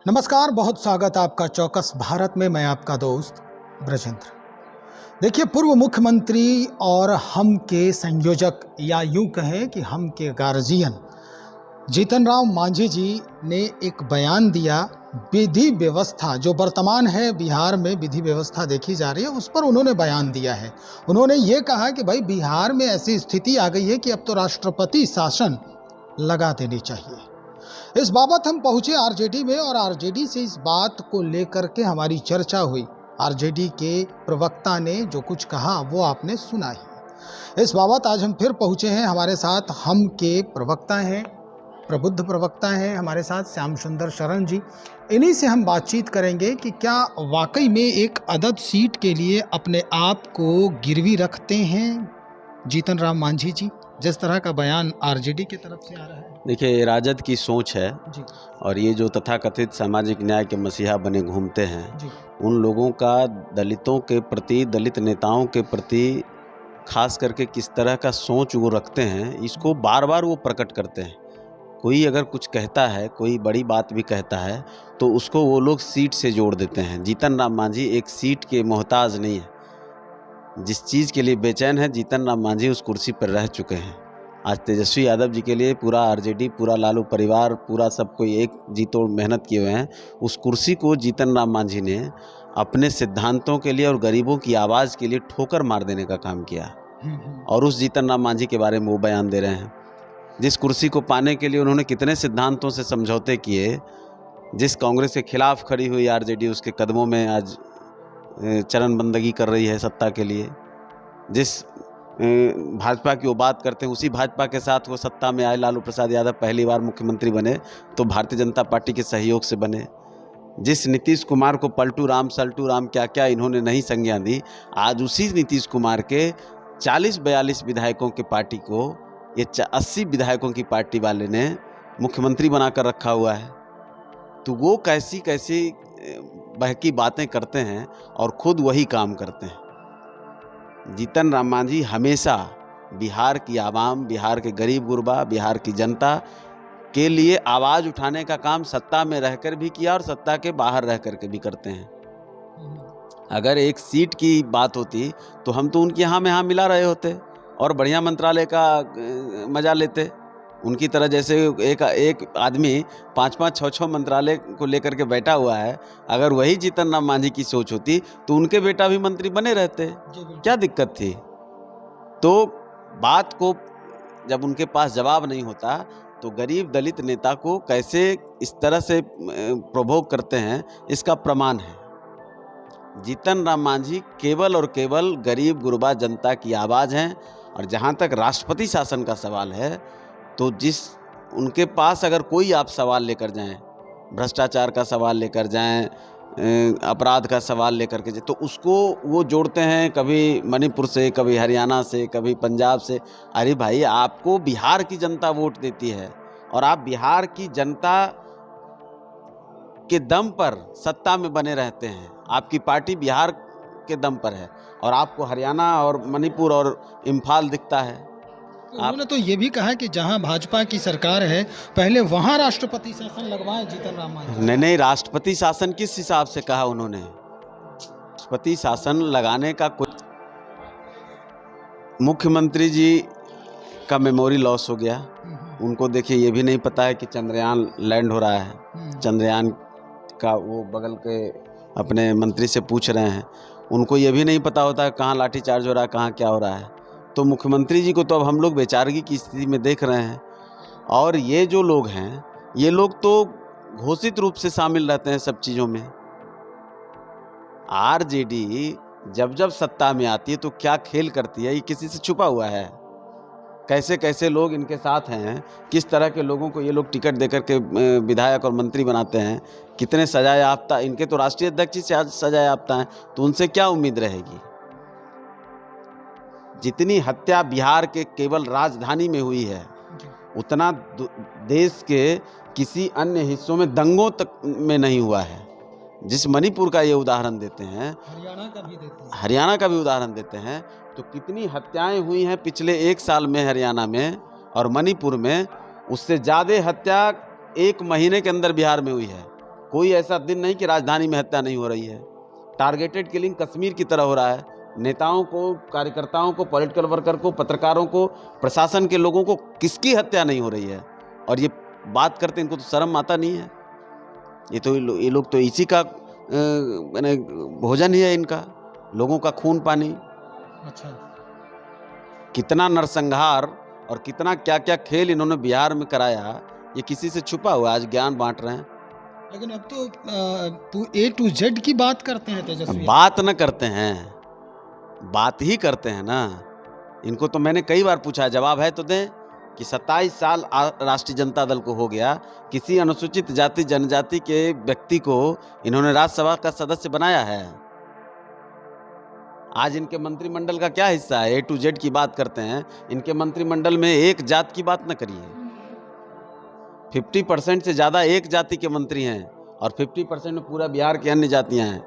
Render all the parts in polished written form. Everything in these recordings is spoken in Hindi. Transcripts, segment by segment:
नमस्कार, बहुत स्वागत आपका चौकस भारत में। मैं आपका दोस्त ब्रजेंद्र। देखिए, पूर्व मुख्यमंत्री और हम के संयोजक या यूं कहें कि हम के गार्जियन जीतन राम मांझी जी ने एक बयान दिया। विधि व्यवस्था जो वर्तमान है बिहार में, विधि व्यवस्था देखी जा रही है, उस पर उन्होंने बयान दिया है। उन्होंने ये कहा कि भाई बिहार में ऐसी स्थिति आ गई है कि अब तो राष्ट्रपति शासन लगा देनी चाहिए। इस बाबत हम पहुंचे आरजेडी में और आरजेडी से इस बात को लेकर के हमारी चर्चा हुई। आरजेडी के प्रवक्ता ने जो कुछ कहा वो आपने सुना ही। इस बाबत आज हम फिर पहुंचे हैं। हमारे साथ हम के प्रवक्ता हैं, प्रबुद्ध प्रवक्ता हैं हमारे साथ श्याम सुंदर शरण जी। इन्हीं से हम बातचीत करेंगे कि क्या वाकई में एक अदद सीट के लिए अपने आप को गिरवी रखते हैं जीतन राम मांझी जी, जिस तरह का बयान आरजेडी की तरफ से आ रहा है। देखिए, राजद की सोच है जी और ये जो तथाकथित सामाजिक न्याय के मसीहा बने घूमते हैं, जी उन लोगों का दलितों के प्रति, दलित नेताओं के प्रति खास करके किस तरह का सोच वो रखते हैं, इसको बार बार वो प्रकट करते हैं। कोई अगर कुछ कहता है, कोई बड़ी बात भी कहता है, तो उसको वो लोग सीट से जोड़ देते हैं। जीतन राम मांझी एक सीट के मोहताज नहीं है। जिस चीज़ के लिए बेचैन है, जीतन राम मांझी उस कुर्सी पर रह चुके हैं। आज तेजस्वी यादव जी के लिए पूरा आरजेडी, पूरा लालू परिवार, पूरा सब कोई एक जी तोड़ मेहनत किए हुए हैं। उस कुर्सी को जीतन राम मांझी ने अपने सिद्धांतों के लिए और गरीबों की आवाज़ के लिए ठोकर मार देने का काम किया। और उस जीतन राम मांझी के बारे में वो बयान दे रहे हैं। जिस कुर्सी को पाने के लिए उन्होंने कितने सिद्धांतों से समझौते किए। जिस कांग्रेस के खिलाफ खड़ी हुई आरजेडी उसके कदमों में आज चरणबंदगी कर रही है सत्ता के लिए। जिस भाजपा की वो बात करते हैं, उसी भाजपा के साथ वो सत्ता में आए। लालू प्रसाद यादव पहली बार मुख्यमंत्री बने तो भारतीय जनता पार्टी के सहयोग से बने। जिस नीतीश कुमार को पलटू राम, सल्टू राम क्या क्या इन्होंने नहीं संज्ञा दी, आज उसी नीतीश कुमार के 40-42 विधायकों के पार्टी को ये 80 विधायकों की पार्टी वाले ने मुख्यमंत्री बनाकर रखा हुआ है। तो वो कैसी कैसी बहकी बातें करते हैं और खुद वही काम करते हैं। जीतन राम मांझी हमेशा बिहार की आवाम, बिहार के गरीब गुरबा, बिहार की जनता के लिए आवाज़ उठाने का काम सत्ता में रहकर भी किया और सत्ता के बाहर रह कर के भी करते हैं। अगर एक सीट की बात होती तो हम तो उनके यहाँ में हाँ मिला रहे होते और बढ़िया मंत्रालय का मजा लेते। उनकी तरह जैसे एक आदमी 5-5, 6-6 मंत्रालय को लेकर के बैठा हुआ है, अगर वही जीतन राम मांझी की सोच होती तो उनके बेटा भी मंत्री बने रहते। क्या दिक्कत थी? तो बात को जब उनके पास जवाब नहीं होता तो गरीब दलित नेता को कैसे इस तरह से प्रभोग करते हैं, इसका प्रमाण है। जीतन राम मांझी केवल और केवल गरीब गुरबा जनता की आवाज़ हैं। और जहाँ तक राष्ट्रपति शासन का सवाल है, तो जिस उनके पास अगर कोई आप सवाल लेकर जाएं, भ्रष्टाचार का सवाल लेकर जाएं, अपराध का सवाल लेकर के जाएं, तो उसको वो जोड़ते हैं कभी मणिपुर से, कभी हरियाणा से, कभी पंजाब से। अरे भाई, आपको बिहार की जनता वोट देती है और आप बिहार की जनता के दम पर सत्ता में बने रहते हैं। आपकी पार्टी बिहार के दम पर है और आपको हरियाणा और मणिपुर और इम्फाल दिखता है। उन्होंने तो ये भी कहा कि जहां भाजपा की सरकार है पहले वहां राष्ट्रपति शासन लगवाएं जीतन राम मांझी। नहीं, राष्ट्रपति शासन किस हिसाब से कहा उन्होंने? राष्ट्रपति शासन लगाने का कुछ, मुख्यमंत्री जी का मेमोरी लॉस हो गया। उनको देखिए ये भी नहीं पता है कि चंद्रयान लैंड हो रहा है। चंद्रयान का वो बगल के अपने मंत्री से पूछ रहे हैं, उनको ये भी नहीं पता होता है कहाँ लाठीचार्ज हो रहा है, कहाँ क्या हो रहा है। तो मुख्यमंत्री जी को तो अब हम लोग बेचारगी की स्थिति में देख रहे हैं। और ये जो लोग हैं, ये लोग तो घोषित रूप से शामिल रहते हैं सब चीज़ों में। आरजेडी जब जब सत्ता में आती है तो क्या खेल करती है, ये किसी से छुपा हुआ है। कैसे कैसे लोग इनके साथ हैं, किस तरह के लोगों को ये लोग टिकट देकर के विधायक और मंत्री बनाते हैं, कितने सजा याफ्ता। इनके तो राष्ट्रीय अध्यक्ष से सजा याफ्ता हैं, तो उनसे क्या उम्मीद रहेगी? जितनी हत्या बिहार के केवल राजधानी में हुई है, उतना देश के किसी अन्य हिस्सों में दंगों तक में नहीं हुआ है। जिस मणिपुर का ये उदाहरण देते हैं, हरियाणा का भी उदाहरण देते हैं, तो कितनी हत्याएं हुई हैं पिछले 1 साल में हरियाणा में और मणिपुर में। उससे ज़्यादा हत्या 1 महीने के अंदर बिहार में हुई है। कोई ऐसा दिन नहीं कि राजधानी में हत्या नहीं हो रही है। टारगेटेड किलिंग कश्मीर की तरह हो रहा है। नेताओं को, कार्यकर्ताओं को, पॉलिटिकल वर्कर को, पत्रकारों को, प्रशासन के लोगों को किसकी हत्या नहीं हो रही है? और ये बात करते इनको तो शर्म आता नहीं है। ये लोग तो इसी का मैंने भोजन ही है इनका, लोगों का खून पानी। अच्छा, कितना नरसंहार और कितना क्या क्या खेल इन्होंने बिहार में कराया, ये किसी से छुपा हुआ आज ज्ञान बांट रहे हैं। लेकिन अब तो A to Z की बात करते हैं तेजस्वी। बात न करते हैं, बात ही करते हैं ना। इनको तो मैंने कई बार पूछा, जवाब है तो दें कि 27 साल राष्ट्रीय जनता दल को हो गया, किसी अनुसूचित जाति जनजाति के व्यक्ति को इन्होंने राज्यसभा का सदस्य बनाया है? आज इनके मंत्रिमंडल का क्या हिस्सा है? A to Z की बात करते हैं। इनके मंत्रिमंडल में एक जात की बात न करिए। 50% से ज़्यादा एक जाति के मंत्री हैं और 50% में पूरा बिहार की अन्य जातियां हैं।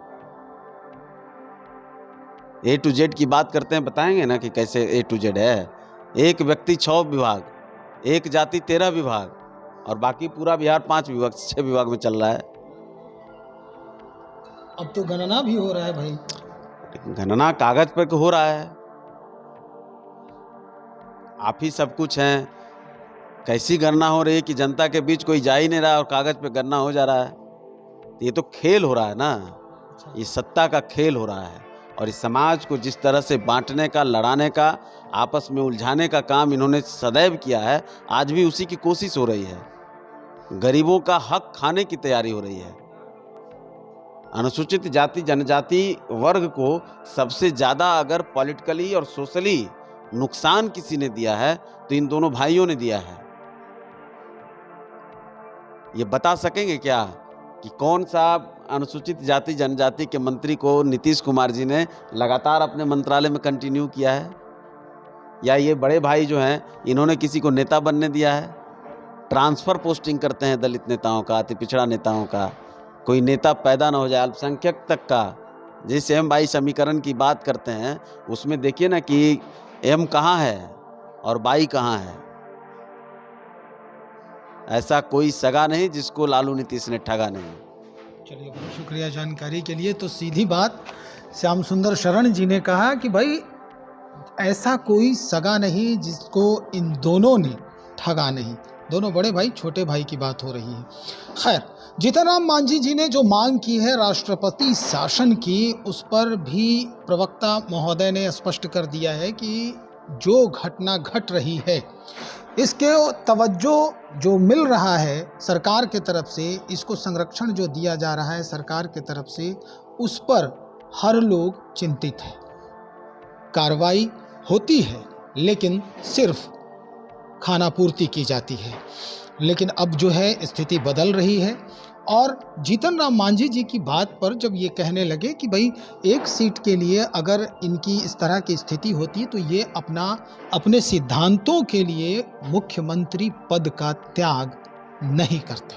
A to Z की बात करते हैं, बताएंगे ना कि कैसे A to Z है। एक व्यक्ति 6 विभाग, एक जाति 13 विभाग और बाकी पूरा बिहार 5 विभाग 6 विभाग में चल रहा है। अब तो गणना भी हो रहा है भाई। गणना कागज पर हो रहा है, आप ही सब कुछ हैं। कैसी गणना हो रही है कि जनता के बीच कोई जा ही नहीं रहा और कागज पे गणना हो जा रहा है। ये तो खेल हो रहा है ना, ये सत्ता का खेल हो रहा है। और इस समाज को जिस तरह से बांटने का, लड़ाने का, आपस में उलझाने का काम इन्होंने सदैव किया है, आज भी उसी की कोशिश हो रही है। गरीबों का हक खाने की तैयारी हो रही है। अनुसूचित जाति जनजाति वर्ग को सबसे ज़्यादा अगर पॉलिटिकली और सोशली नुकसान किसी ने दिया है तो इन दोनों भाइयों ने दिया है। ये बता सकेंगे क्या कि कौन सा अनुसूचित जाति जनजाति के मंत्री को नीतीश कुमार जी ने लगातार अपने मंत्रालय में कंटिन्यू किया है? या ये बड़े भाई जो हैं इन्होंने किसी को नेता बनने दिया है? ट्रांसफ़र पोस्टिंग करते हैं दलित नेताओं का, अति पिछड़ा नेताओं का। कोई नेता पैदा ना हो जाए अल्पसंख्यक तक का। जिस M/2 समीकरण की बात करते हैं उसमें देखिए ना कि M कहाँ है और 22 कहाँ है। ऐसा कोई सगा नहीं जिसको लालू नीतीश ने ठगा नहीं। चलिए, बहुत शुक्रिया जानकारी के लिए। तो सीधी बात श्याम सुंदर शरण जी ने कहा कि भाई ऐसा कोई सगा नहीं जिसको इन दोनों ने ठगा नहीं। दोनों बड़े भाई छोटे भाई की बात हो रही है। खैर, जीतन राम मांझी जी ने जो मांग की है राष्ट्रपति शासन की, उस पर भी प्रवक्ता महोदय ने स्पष्ट कर दिया है कि जो घटना घट रही है इसके तवज्जो जो मिल रहा है सरकार के तरफ से, इसको संरक्षण जो दिया जा रहा है सरकार के तरफ से, उस पर हर लोग चिंतित है। कार्रवाई होती है लेकिन सिर्फ खाना पूर्ति की जाती है। लेकिन अब जो है स्थिति बदल रही है। और जीतन राम मांझी जी की बात पर जब ये कहने लगे कि भाई एक सीट के लिए अगर इनकी इस तरह की स्थिति होती तो ये अपने सिद्धांतों के लिए मुख्यमंत्री पद का त्याग नहीं करते।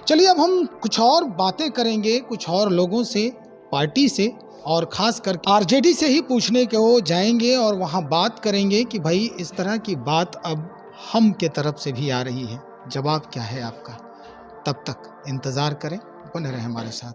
चलिए, अब हम कुछ और बातें करेंगे कुछ और लोगों से, पार्टी से, और ख़ास कर RJD से ही पूछने को जाएंगे और वहाँ बात करेंगे कि भाई इस तरह की बात अब हम के तरफ से भी आ रही है, जवाब क्या है आपका। तब तक इंतज़ार करें, बने रहें हमारे साथ।